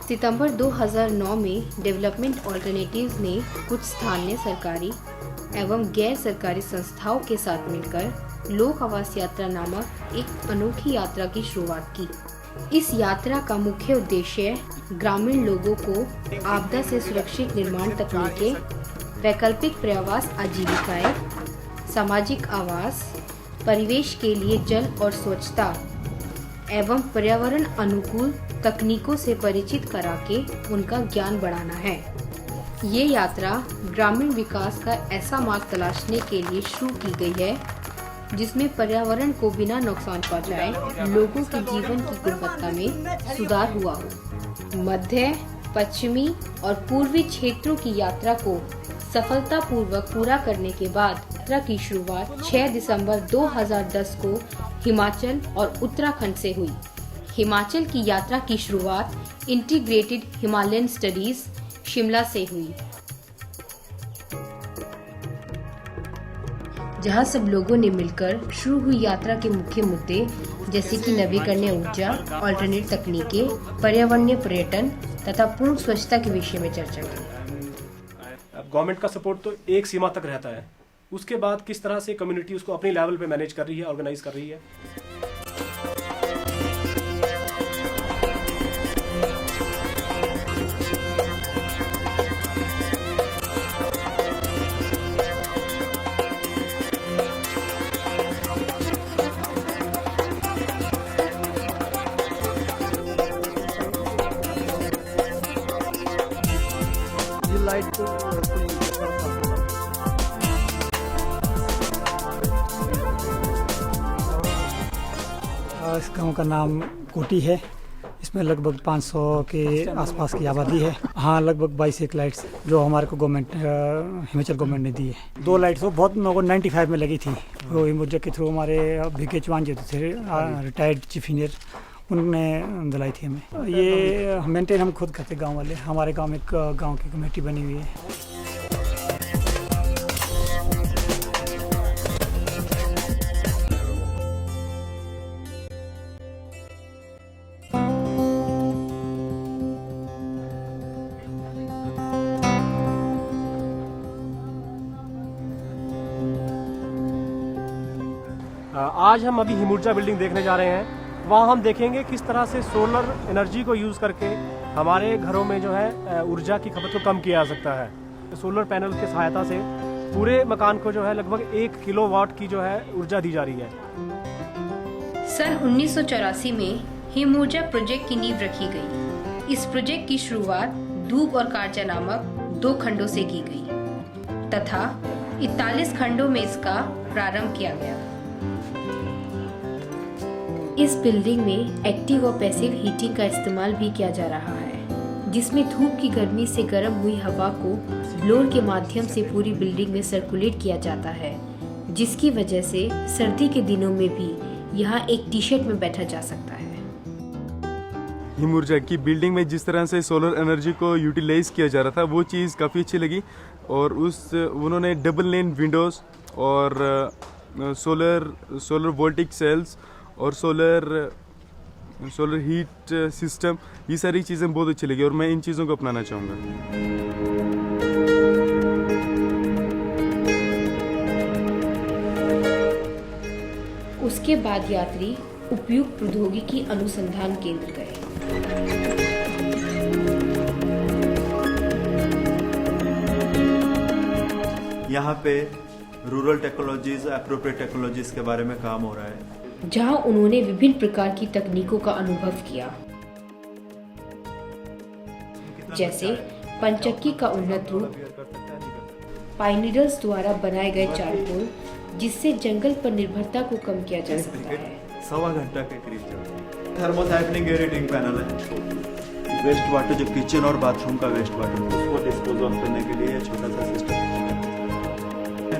सितंबर 2009 में development alternatives ने कुछ स्थानीय सरकारी एवं गैर सरकारी संस्थाओं के साथ मिलकर लोक आवास यात्रा नामक एक अनोखी यात्रा की शुरुआत की। इस यात्रा का मुख्य उद्देश्य ग्रामीण लोगों को आपदा से सुरक्षित निर्माण तकनीकें, वैकल्पिक पर्यावास आजीविकाएं, सामाजिक आवास, परिवेश के लिए जल और स्वच्छता एवं पर्यावरण अनुकूल तकनीकों से परिचित करा के उनका ज्ञान बढ़ाना है। ये यात्रा ग्रामीण विकास का ऐसा मार्ग तलाशने के लिए शुरू की गई है जिसमें पर्यावरण को बिना नुकसान पहुंचाए लोगों के जीवन की गुणवत्ता में सुधार हुआ हो। मध्य, पश्चिमी और पूर्वी क्षेत्रों की यात्रा को सफलतापूर्वक पूरा करने के बाद यात्रा की शुरुआत 6 दिसंबर 2010 को हिमाचल और उत्तराखंड से हुई। हिमाचल की यात्रा की शुरुआत इंटीग्रेटेड हिमालयन स्टडीज शिमला से हुई, जहां सब लोगों ने मिलकर शुरू हुई यात्रा के मुख्य मुद्दे जैसे कि नवीकरणीय ऊर्जा, अल्टरनेट तकनीकें, पर्यावरणीय पर्यटन तथा पूर्ण स्वच्छता के विषय में चर्चा की। गवर्नमेंट का सपोर्ट तो एक सीमा तक रहता है, उसके बाद किस तरह से कम्युनिटी उसको अपनी लेवल पे मैनेज कर रही है, ऑर्गेनाइज कर रही है। इस गांव का नाम कोटी है। इसमें लगभग 500 के आसपास की आबादी है। हाँ, लगभग 22 लाइट्स जो हमारे को गवर्नमेंट हिमाचल गवर्नमेंट ने दी है। 2 लाइट्स वो बहुत लोगों को 95 में लगी थी। वो हिमूर्जा के थ्रू हमारे भिके चौहान जो थे रिटायर्ड चीफ इंजीनियर, उन्होंने दिलाई थी हमें। ये मेंटेन हम खुद करते गाँव वाले। हमारे गाँव में एक गाँव की कमेटी बनी हुई है। आज हम अभी हिमूर्जा बिल्डिंग देखने जा रहे हैं। वहाँ हम देखेंगे किस तरह से सोलर एनर्जी को यूज़ करके हमारे घरों में जो है ऊर्जा की खपत को कम किया जा सकता है। सोलर पैनल की सहायता से पूरे मकान को जो है लगभग 1 किलोवाट की जो है ऊर्जा दी जा रही है। सन 1984 में हिमऊर्जा प्रोजेक्ट की नींव रखी गई। इस प्रोजेक्ट की शुरुआत दूब और कारजा नामक 2 खंडों से की गई तथा 41 खंडों में इसका प्रारंभ किया गया। इस बिल्डिंग में एक्टिव और पैसिव हीटिंग का इस्तेमाल भी किया जा रहा है, जिसमें धूप की गर्मी से गर्म हुई हवा को ब्लोअर के माध्यम से पूरी बिल्डिंग में सर्कुलेट किया जाता है, जिसकी वजह से सर्दी के दिनों में भी यहाँ एक टी-शर्ट में बैठा जा सकता है। हिमऊर्जा की बिल्डिंग में जिस तरह से सोलर एनर्जी को यूटिलाइज किया जा रहा था, वो चीज़ काफ़ी अच्छी लगी। और उन्होंने डबल लेन विंडोज़ और सोलर वोल्टिक सेल्स और सोलर हीट सिस्टम, ये सारी चीज़ें बहुत अच्छी लगी और मैं इन चीज़ों को अपनाना चाहूँगा। उसके बाद यात्री उपयुक्त प्रौद्योगिकी अनुसंधान केंद्र गए। यहाँ पे रूरल टेक्नोलॉजीज, एप्रोप्रिएट टेक्नोलॉजीज के बारे में काम हो रहा है, जहां उन्होंने विभिन्न प्रकार की तकनीकों का अनुभव किया, जैसे पंचक्की का उन्नत रूप, पाइनिडल्स द्वारा बनाए गए चारकोल, जिससे जंगल पर निर्भरता को कम किया जा सकता है। 1.25 घंटा के करीब चलता है। थर्मोसाइक्लिंग एयर हीटिंग पैनल है। वेस्ट वाटर जो किचन और बाथरूम का वेस्ट वाटर उसको डिस्पोज ऑफ करने के लिए छोटा सा सिस्टम है।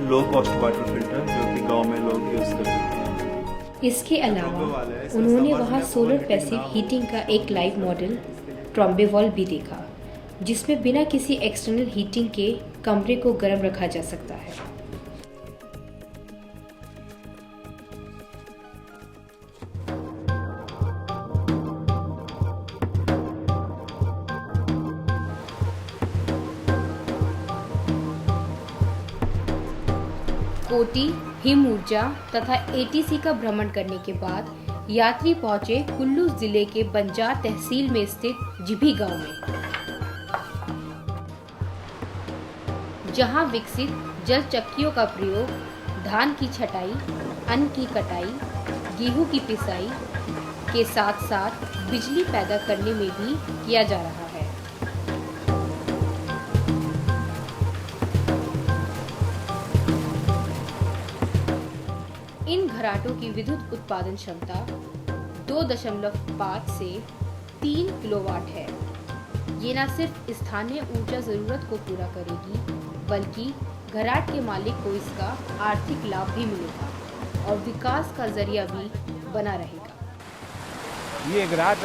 लो कॉस्ट वाटर फिल्टर जो कि गाँव में लोग यूज करते हैं। इसके अलावा उन्होंने वहां सोलर पैसिव हीटिंग का एक लाइव मॉडल ट्रॉम्बेवॉल भी देखा, जिसमें बिना किसी एक्सटर्नल हीटिंग के कमरे को गर्म रखा जा सकता है। कोटी, हिम ऊर्जा तथा एटीसी का भ्रमण करने के बाद यात्री पहुंचे कुल्लू जिले के बंजार तहसील में स्थित जिभी गांव में, जहां विकसित जल चक्कियों का प्रयोग धान की छटाई, अन्न की कटाई, गेहूं की पिसाई के साथ साथ बिजली पैदा करने में भी किया जा रहा है। इन घराटों की विद्युत उत्पादन क्षमता 2.5 से 3 किलोवाट है। ये न सिर्फ स्थानीय ऊर्जा जरूरत को पूरा करेगी, बल्कि घराट के मालिक को इसका आर्थिक लाभ भी मिलेगा और विकास का जरिया भी बना रहेगा। ये घराट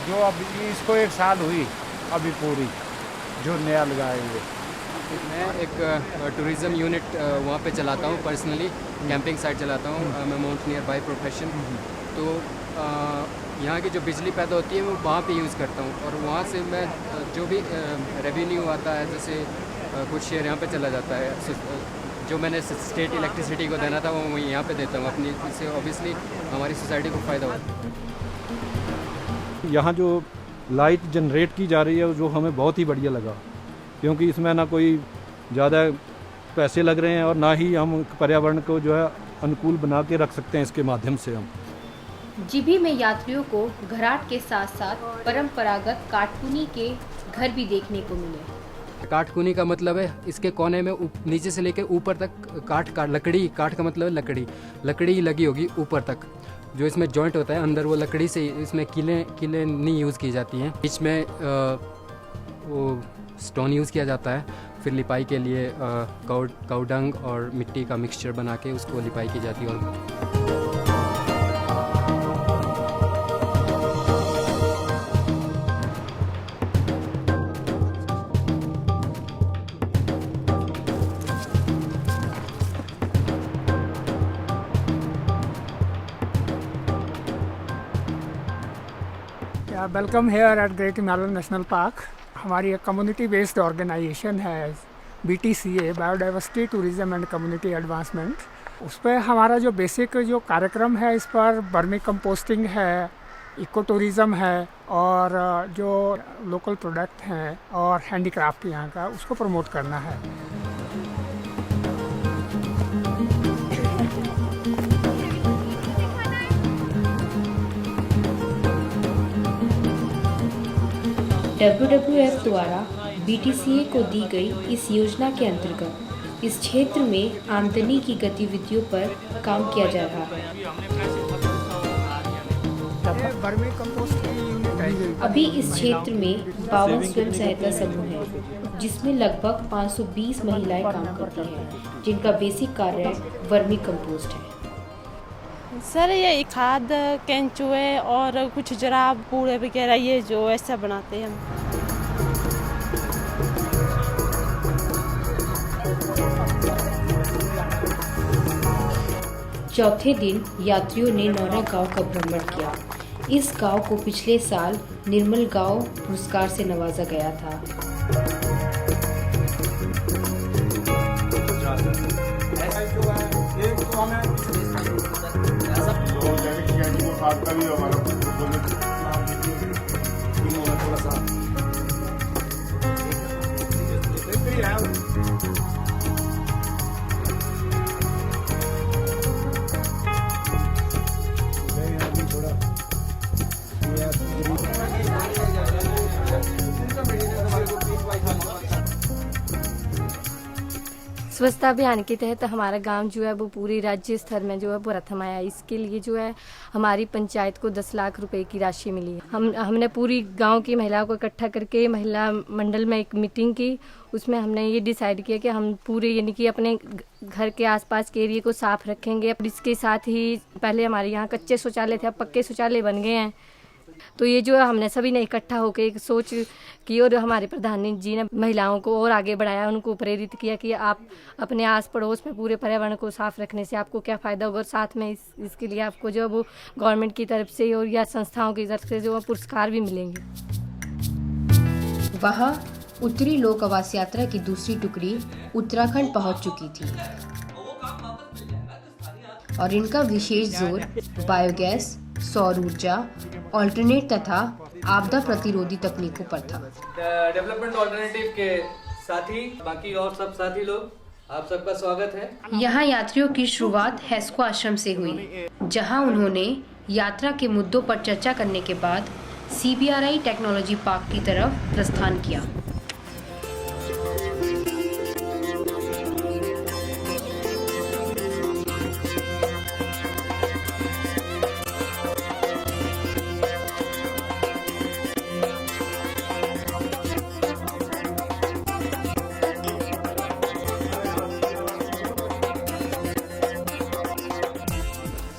जो अब इसको 1 साल हुई अभी पूरी जो नया लगाए हुए। मैं एक टूरिज़्म यूनिट वहाँ पे चलाता हूँ, पर्सनली कैंपिंग साइट चलाता हूँ। मैं माउंटेनियर बाय प्रोफेशन। तो यहाँ की जो बिजली पैदा होती है वो वहाँ पे यूज़ करता हूँ, और वहाँ से मैं जो भी रेवेन्यू आता है, जैसे कुछ शेयर यहाँ पे चला जाता है, जो मैंने स्टेट इलेक्ट्रिसिटी को देना था वो मैं यहाँ पे देता हूँ अपनी। इससे ऑब्वियसली हमारी सोसाइटी को फ़ायदा होता है। यहाँ जो लाइट जनरेट की जा रही है जो हमें बहुत ही बढ़िया लगा, क्योंकि इसमें ना कोई ज़्यादा पैसे लग रहे हैं और ना ही हम पर्यावरण को जो है अनुकूल बना के रख सकते हैं इसके माध्यम से हम। जिभी में यात्रियों को घराट के साथ साथ परंपरागत काटकुनी के घर भी देखने को मिले। काटकुनी का मतलब है इसके कोने में नीचे से लेकर ऊपर तक लकड़ी, काट का मतलब है लकड़ी लगी होगी ऊपर तक। जो इसमें जॉइंट होता है अंदर, वो लकड़ी से, इसमें किले नहीं यूज़ की जाती हैं। बीच में वो स्टोन यूज़ किया जाता है। फिर लिपाई के लिए काउडंग और मिट्टी का मिक्सचर बना के उसको लिपाई की जाती है। और welcome here at Great Himalayan National Park. हमारी एक कम्युनिटी बेस्ड ऑर्गेनाइजेशन है BTCA, biodiversity tourism and community advancement. उस पर हमारा जो बेसिक जो कार्यक्रम है, इस पर वर्मी कंपोस्टिंग है, इको टूरिज़म है, और जो लोकल प्रोडक्ट हैं और हैंडीक्राफ्ट यहाँ का, उसको प्रमोट करना है। WWF द्वारा BTCA को दी गई इस योजना के अंतर्गत इस क्षेत्र में आमदनी की गतिविधियों पर काम किया जा रहा है। अभी इस क्षेत्र में 52 स्वयं सहायता समूह हैं, जिसमें लगभग 520 महिलाएं काम करती हैं, जिनका बेसिक कार्य वर्मी कंपोस्ट है। सर ये खाद, केंचुए और कुछ जराब, कूड़े वगैरह, ये जो ऐसा बनाते हैं हम। चौथे दिन यात्रियों ने नौरा गांव का भ्रमण किया। इस गांव को पिछले साल निर्मल गांव पुरस्कार से नवाजा गया था। स्वच्छता अभियान के तहत हमारा गांव जो है वो पूरी राज्य स्तर में जो है प्रथम आया। इसके लिए जो है हमारी पंचायत को 10 लाख रुपए की राशि मिली है। हमने पूरी गांव की महिलाओं को इकट्ठा करके महिला मंडल में एक मीटिंग की। उसमें हमने ये डिसाइड किया कि हम पूरे यानी कि अपने घर के आसपास के एरिया को साफ रखेंगे। इसके साथ ही पहले हमारे यहाँ कच्चे शौचालय थे, अब पक्के शौचालय बन गए हैं। तो ये जो है हमने सभी ने इकट्ठा होकर एक सोच की और हमारे प्रधान जी ने महिलाओं को और आगे बढ़ाया, उनको प्रेरित किया कि आप अपने आस पड़ोस में पूरे पर्यावरण को साफ रखने से आपको क्या फ़ायदा होगा, और साथ में इसके लिए आपको जो वो गवर्नमेंट की तरफ से और या संस्थाओं की तरफ से जो पुरस्कार भी मिलेंगे। वहाँ उत्तरी लोक आवास यात्रा की दूसरी टुकड़ी उत्तराखंड पहुँच चुकी थी। और इनका विशेष जोर बायोगैस, सौर ऊर्जा, ऑल्टरनेट तथा आपदा प्रतिरोधी तकनीकों पर था। डेवलपमेंट ऑल्टरनेटिव के साथी बाकी और सब साथी लोग, आप सबका स्वागत है। यहाँ यात्रियों की शुरुआत हेस्को आश्रम से हुई, जहाँ उन्होंने यात्रा के मुद्दों पर चर्चा करने के बाद CBRI टेक्नोलॉजी पार्क की तरफ प्रस्थान किया।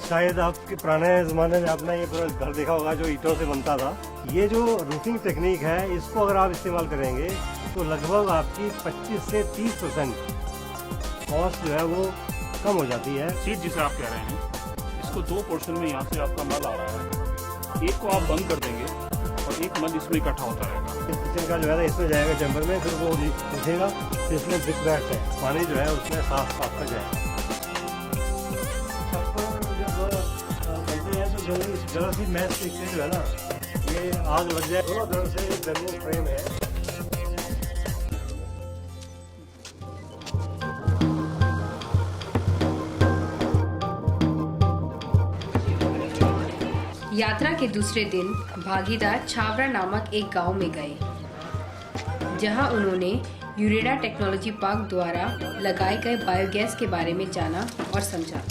शायद आपके पुराने ज़माने में आपने ये पूरा घर देखा होगा जो ईंटों से बनता था। ये जो रूफिंग टेक्निक है, इसको अगर आप इस्तेमाल करेंगे तो लगभग आपकी 25 से 30% कॉस्ट जो है वो कम हो जाती है। सीट जिसे आप कह रहे हैं, इसको दो पोर्शन में यहाँ से आपका नल आ रहा है, एक को आप बंद कर देंगे और एक नल इसमें इकट्ठा होता रहेगा। किचन का जो है ना इसमें जाएगा चैम्बर में, फिर वो उठेगा, फिर इसमें ब्रिक बैट है, पानी जो है उसमें साफ कर जाएगा। जरा सी मैच से जो है ना ये आग लग जाए, दोनों तरफ से एक गर्मी फ्रेम है। यात्रा के दूसरे दिन भागीदार छावरा नामक एक गांव में गए, जहां उन्होंने यूरेडा टेक्नोलॉजी पार्क द्वारा लगाए गए बायोगैस के बारे में जाना और समझा।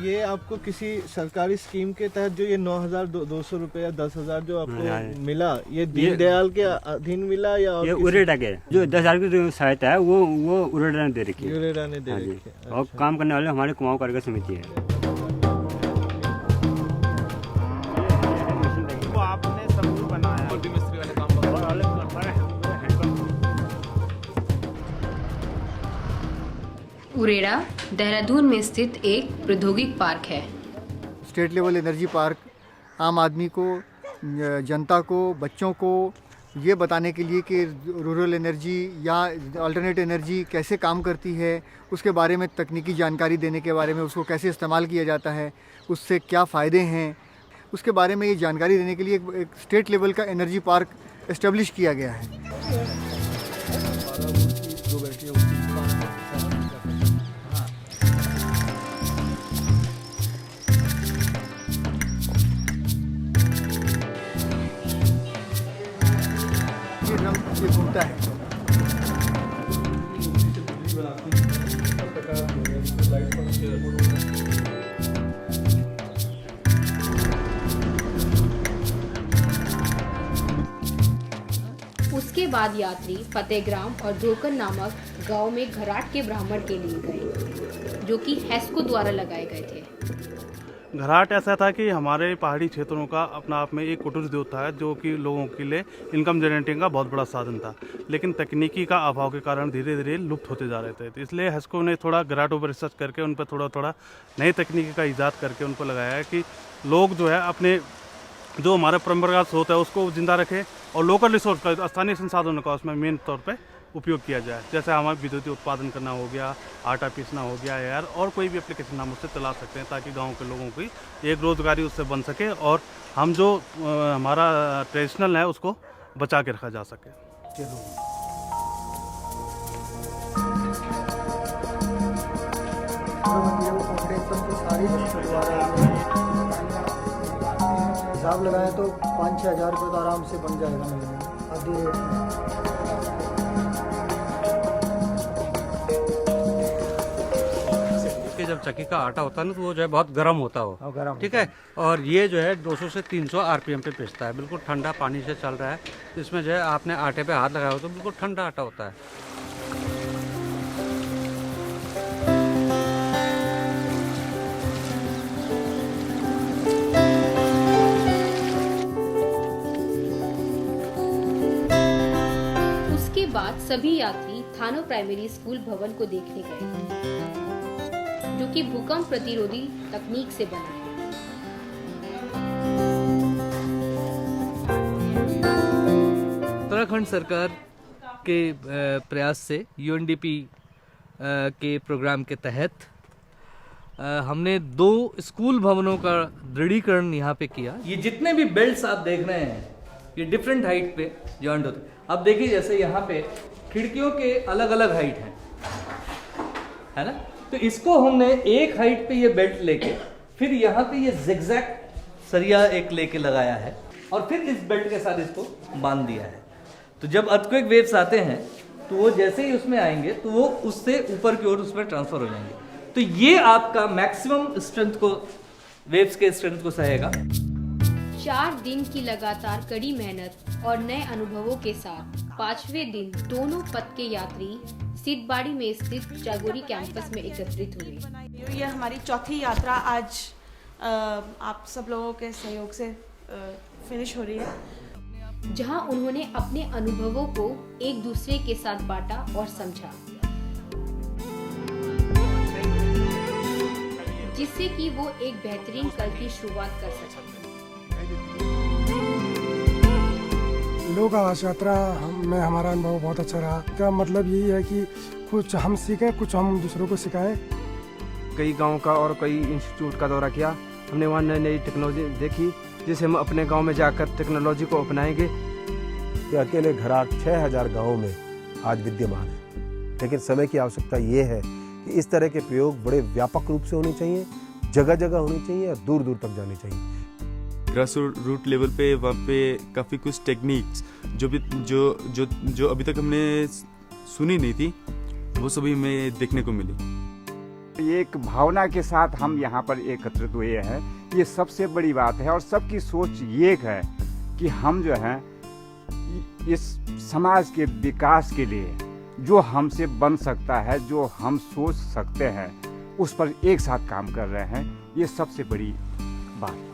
ये आपको किसी सरकारी स्कीम के तहत जो ये 9,200 रुपए या 10,000 जो आपको मिला, ये दीनदयाल के अधीन मिला या ये उरेडा के जो 10,000 की जो सहायता है वो उरेडा ने दे रखी है। उरेडा ने दे रखी है। और काम करने वाले हमारे कुमाऊं कार्यकर समिति है। आपने सबूत बनाया और भी मिस्त्री वाले काम उरेडा देहरादून में स्थित एक प्रौद्योगिक पार्क है। स्टेट लेवल एनर्जी पार्क आम आदमी को, जनता को, बच्चों को ये बताने के लिए कि रूरल एनर्जी या अल्टरनेट एनर्जी कैसे काम करती है, उसके बारे में तकनीकी जानकारी देने के बारे में, उसको कैसे इस्तेमाल किया जाता है, उससे क्या फ़ायदे हैं, उसके बारे में ये जानकारी देने के लिए एक स्टेट लेवल का एनर्जी पार्क इस्टेब्लिश किया गया है। ये घूमता है। उसके बाद यात्री फतेहग्राम और धोकर नामक गांव में घराट के ब्राह्मण के लिए गए, जो कि हेस्को द्वारा लगाए गए थे। घराट ऐसा था कि हमारे पहाड़ी क्षेत्रों का अपना आप में एक कुटीर उद्योग था, जो कि लोगों के लिए इनकम जनरेटिंग का बहुत बड़ा साधन था, लेकिन तकनीकी का अभाव के कारण धीरे धीरे लुप्त होते जा रहे थे। तो इसलिए हेस्को ने थोड़ा घराटों पर रिसर्च करके उन पर थोड़ा थोड़ा नई तकनीकी का ईजाद करके उनको लगाया है कि लोग जो है अपने जो हमारा परंपरागत स्रोत है उसको जिंदा रखें और लोकल रिसोर्स का, स्थानीय संसाधनों का उसमें मेन तौर पे उपयोग किया जाए। जैसे हमारे विद्युत उत्पादन करना हो गया, आटा पीसना हो गया यार, और कोई भी एप्लीकेशन हम उससे चला सकते हैं ताकि गांव के लोगों की एक रोज़गारी उससे बन सके और हम जो हमारा ट्रेडिशनल है उसको बचा के रखा जा सके। हिसाब लगाए तो 5-6 हज़ार रुपये तो आराम से बन जाएगा महीने में, आधी रेट में। जब चक्की का आटा होता है ना तो वो जो है बहुत गर्म होता हो, ठीक है, और ये जो है 200 से 300 आरपीएम पे पिसता है, बिल्कुल ठंडा पानी से चल रहा है। इसमें जो है आपने आटे पे हाथ लगाया हो तो बिल्कुल ठंडा आटा होता है। उसके बाद सभी यात्री थानो प्राइमरी स्कूल भवन को देखने गए, जो कि भूकंप प्रतिरोधी तकनीक से बना है। उत्तराखंड सरकार के प्रयास से यूएनडीपी के प्रोग्राम के तहत हमने 2 स्कूल भवनों का दृढ़ीकरण यहाँ पे किया। ये जितने भी बेल्ट्स आप देख रहे हैं ये डिफरेंट हाइट पे जॉइंट होते हैं। अब देखिए जैसे यहाँ पे खिड़कियों के अलग अलग हाइट हैं, है ना, तो इसको हमने एक हाइट पे ये बेल्ट लेके फिर यहाँ पे ये जिगजैग सरिया एक लेके लगाया है और फिर इस बेल्ट के साथ इसको बांध दिया है। तो जब अर्थक्वेक वेव्स आते हैं तो वो जैसे ही उसमें आएंगे तो वो उससे ऊपर की ओर उसमें ट्रांसफर हो जाएंगे। तो ये आपका मैक्सिमम स्ट्रेंथ को, वेव्स के स्ट्रेंथ को सहेगा। 4 दिन की लगातार कड़ी मेहनत और नए अनुभवों के साथ 5वें दिन दोनों पथ के यात्री सीतबाड़ी में स्थित जागोरी कैंपस में एकत्रित हुए। ये हमारी चौथी यात्रा आज आप सब लोगों के सहयोग से फिनिश हो रही है, जहां उन्होंने अपने अनुभवों को एक दूसरे के साथ बांटा और समझा, जिससे कि वो एक बेहतरीन कल की शुरुआत कर सकें। लोक आवास यात्रा में हमारा अनुभव बहुत अच्छा रहा। का मतलब यही है कि कुछ हम सीखें, कुछ हम दूसरों को सिखाएं। कई गांव का और कई इंस्टीट्यूट का दौरा किया। हमने वहाँ नई नई टेक्नोलॉजी देखी, जिसे हम अपने गांव में जाकर टेक्नोलॉजी को अपनाएंगे। कि अकेले घराट 6000 गाँवों में आज विद्यमान है, लेकिन समय की आवश्यकता ये है कि इस तरह के प्रयोग बड़े व्यापक रूप से होने चाहिए, जगह जगह होनी चाहिए और दूर दूर तक जानी चाहिए। ग्रास रूट लेवल पे वहाँ पे काफ़ी कुछ टेक्निक्स जो अभी तक हमने सुनी नहीं थी, वो सभी हमें देखने को मिली। एक भावना के साथ हम यहाँ पर एकत्रित हुए हैं, ये सबसे बड़ी बात है। और सबकी सोच ये है कि हम जो है इस समाज के विकास के लिए जो हमसे बन सकता है, जो हम सोच सकते हैं, उस पर एक साथ काम कर रहे हैं। ये सबसे बड़ी बात।